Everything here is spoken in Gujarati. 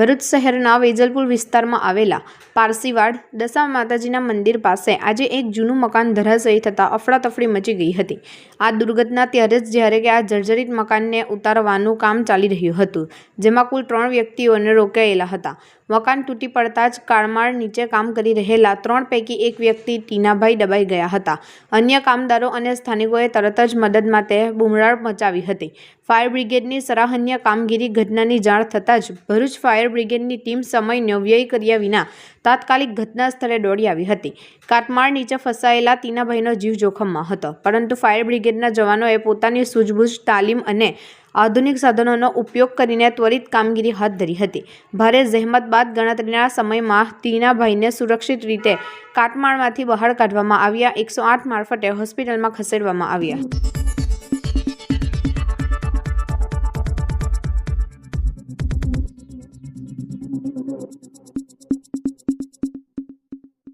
ભરૂચ શહેરના વેજલપુર વિસ્તારમાં આવેલા પારસીવાડ દશા માતાજીના મંદિર પાસે આજે એક જૂનું મકાન ધરાશાયી થતાં અફડાતફડી મચી ગઈ હતી। આ દુર્ઘટના ત્યારે જ જ્યારે કે આ જર્જરિત મકાનને ઉતારવાનું કામ ચાલી રહ્યું હતું, જેમાં કુલ 3 વ્યક્તિઓને રોકાયેલા હતા। મકાન તૂટી પડતા જ કાળમાળ નીચે કામ કરી રહેલા 3 પૈકી એક વ્યક્તિ ટીનાભાઈ દબાઈ ગયા હતા। અન્ય કામદારો અને સ્થાનિકોએ તરત જ મદદ માટે બૂમરાણ મચાવી હતી। ફાયર બ્રિગેડની સરાહનીય કામગીરી ઘટનાની જાણ થતાં જ ભરૂચ ફાયર બ્રિગેડની ટીમ સમયનો વ્યય કર્યા વિના તાત્કાલિક ઘટના સ્થળે દોડી આવી હતી। કાટમાળ નીચે ફસાયેલા ટીનાભાઈનો જીવ જોખમમાં હતો, પરંતુ ફાયર બ્રિગેડના જવાનોએ પોતાની સૂઝબૂઝ, તાલીમ અને આધુનિક સાધનોનો ઉપયોગ કરીને ત્વરિત કામગીરી હાથ ધરી હતી। ભારે જહેમત બાદ ગણતરીના સમયમાં ટીનાભાઈને સુરક્ષિત રીતે કાટમાળમાંથી બહાર કાઢવામાં આવ્યા। 108 મારફતે હોસ્પિટલમાં ખસેડવામાં આવ્યા।